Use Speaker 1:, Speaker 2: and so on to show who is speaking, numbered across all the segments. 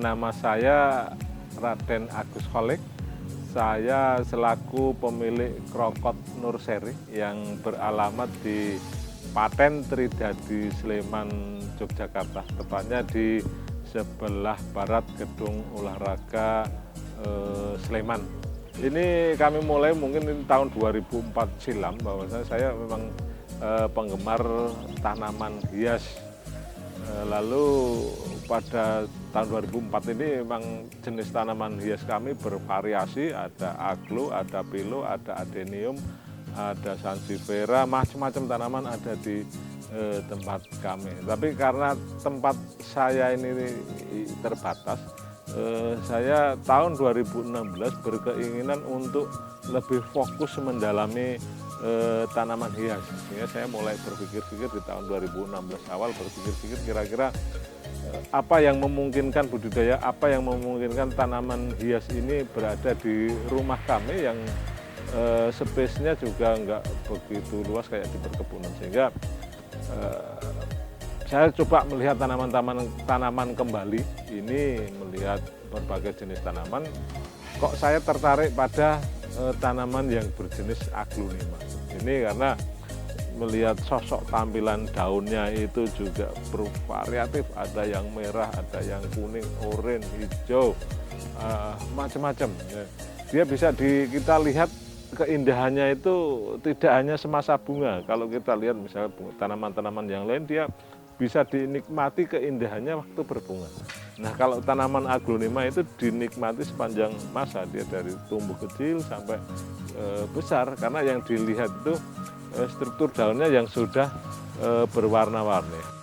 Speaker 1: Nama saya Raden Agus Kholik. Saya selaku pemilik Krokot Nurseri yang beralamat di Paten Tridadi Sleman, Yogyakarta. Tepatnya di sebelah barat Gedung Olahraga Sleman. Ini kami mulai mungkin tahun 2004 silam, bahwa saya memang penggemar tanaman hias. Lalu pada tahun 2004 ini memang jenis tanaman hias kami bervariasi, ada aglo, ada pilo, ada adenium, ada sansevieria, macam-macam tanaman ada di tempat kami. Tapi karena tempat saya ini terbatas, saya tahun 2016 berkeinginan untuk lebih fokus mendalami tanaman hias. Sehingga saya mulai berpikir-pikir di tahun 2016 awal, berpikir-pikir kira-kira apa yang memungkinkan budidaya, apa yang memungkinkan tanaman hias ini berada di rumah kami yang space-nya juga nggak begitu luas kayak di perkebunan. Sehingga saya coba melihat tanaman kembali, ini melihat berbagai jenis tanaman, kok saya tertarik pada tanaman yang berjenis aglonema. Ini karena melihat sosok tampilan daunnya itu juga bervariatif, ada yang merah, ada yang kuning, oranye, hijau, macam-macam. Dia bisa kita lihat keindahannya itu tidak hanya semasa bunga. Kalau kita lihat misalnya tanaman-tanaman yang lain, dia bisa dinikmati keindahannya waktu berbunga. Nah, kalau tanaman aglonema itu dinikmati sepanjang masa, dia dari tumbuh kecil sampai besar, karena yang dilihat itu struktur daunnya yang sudah berwarna-warni.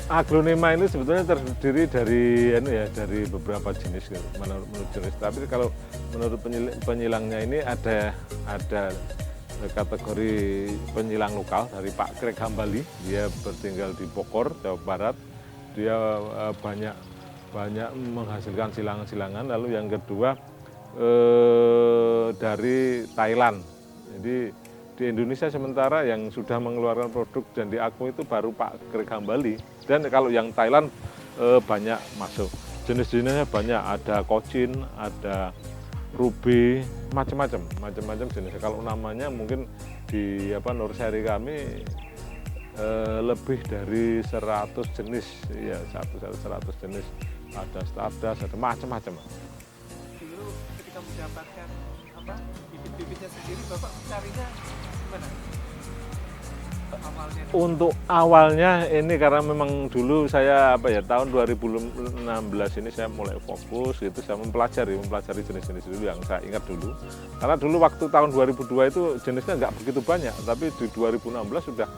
Speaker 1: Aglonema ini sebetulnya terdiri dari beberapa jenis, menurut jenis. Tapi kalau menurut penyilangnya ini ada kategori penyilang lokal dari Pak Krek Hambali. Dia bertinggal di Bogor, Jawa Barat. Dia banyak menghasilkan silangan-silangan. Lalu yang kedua dari Thailand. Jadi di Indonesia sementara yang sudah mengeluarkan produk dan diakui itu baru Pak Krek Hambali. Dan kalau yang Thailand banyak masuk. Jenis-jenisnya banyak, ada kocin, ada ruby, macam-macam jenis. Kalau namanya mungkin di nursery kami lebih dari 100 jenis, ya 100 jenis. Ada stardust, ada macam-macam.
Speaker 2: Dulu ketika mendapatkan bibit-bibitnya sendiri, Bapak mencarinya gimana?
Speaker 1: Untuk awalnya ini karena memang dulu saya tahun 2016 ini saya mulai fokus gitu, saya mempelajari jenis-jenis dulu yang saya ingat dulu. Karena dulu waktu tahun 2002 itu jenisnya nggak begitu banyak, tapi di 2016 sudah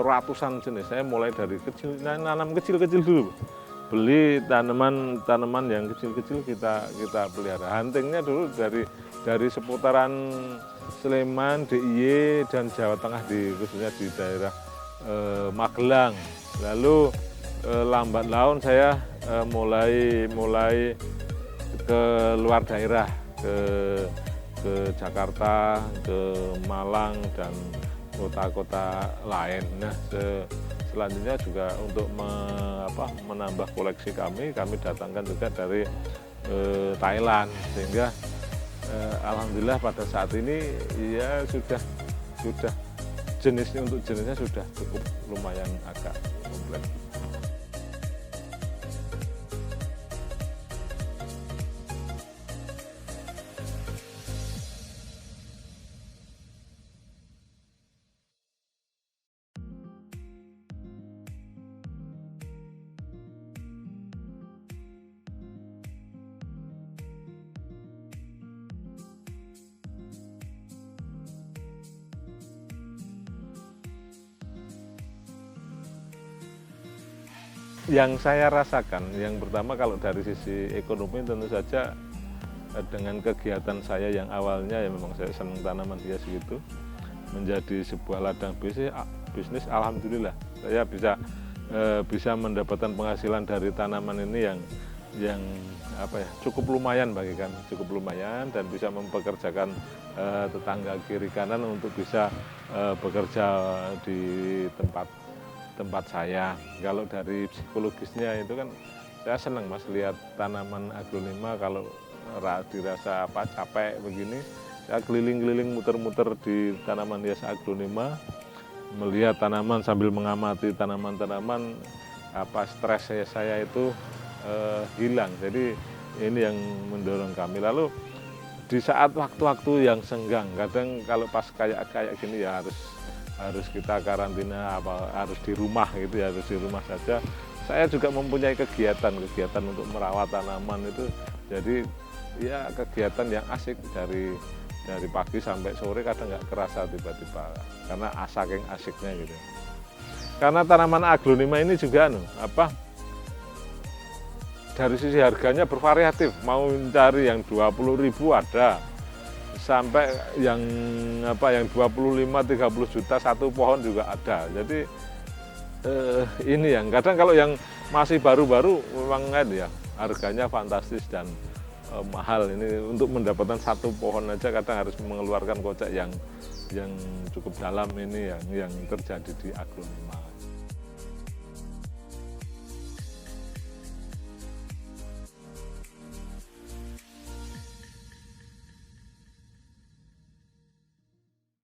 Speaker 1: ratusan jenis. Saya mulai dari kecil, nanam kecil-kecil dulu. Beli tanaman yang kecil-kecil kita pelihara. Huntingnya dulu dari seputaran Sleman, DIY, dan Jawa Tengah, khususnya di daerah Magelang. Lalu lambat laun saya mulai ke luar daerah, ke Jakarta, ke Malang, dan kota-kota lain. Nah, selanjutnya juga untuk menambah koleksi kami datangkan juga dari Thailand, sehingga alhamdulillah pada saat ini ya sudah jenisnya sudah cukup lumayan agak komplit. Yang saya rasakan, yang pertama kalau dari sisi ekonomi tentu saja dengan kegiatan saya yang awalnya ya memang saya senang tanaman hias gitu, menjadi sebuah ladang bisnis, alhamdulillah saya bisa mendapatkan penghasilan dari tanaman ini yang cukup lumayan bagi kami, cukup lumayan, dan bisa mempekerjakan tetangga kiri kanan untuk bisa bekerja di tempat saya. Kalau dari psikologisnya itu kan saya senang Mas lihat tanaman aglonema, kalau dirasa capek begini, saya keliling-keliling muter-muter di tanaman hias aglonema, melihat tanaman sambil mengamati tanaman-tanaman, stres saya itu hilang. Jadi ini yang mendorong kami. Lalu di saat waktu-waktu yang senggang, kadang kalau pas kayak gini ya harus kita karantina, harus di rumah gitu ya, harus di rumah saja. Saya juga mempunyai kegiatan untuk merawat tanaman itu. Jadi ya kegiatan yang asik dari pagi sampai sore, kadang nggak kerasa tiba-tiba karena saking asiknya gitu. Karena tanaman aglonema ini juga dari sisi harganya bervariatif, mau mencari yang 20.000 ada, sampai yang 25-30 juta satu pohon juga ada. Jadi ini yang kadang kalau yang masih baru-baru memang ya harganya fantastis dan mahal. Ini untuk mendapatkan satu pohon aja kadang harus mengeluarkan kocek yang cukup dalam, ini yang terjadi di aglonema.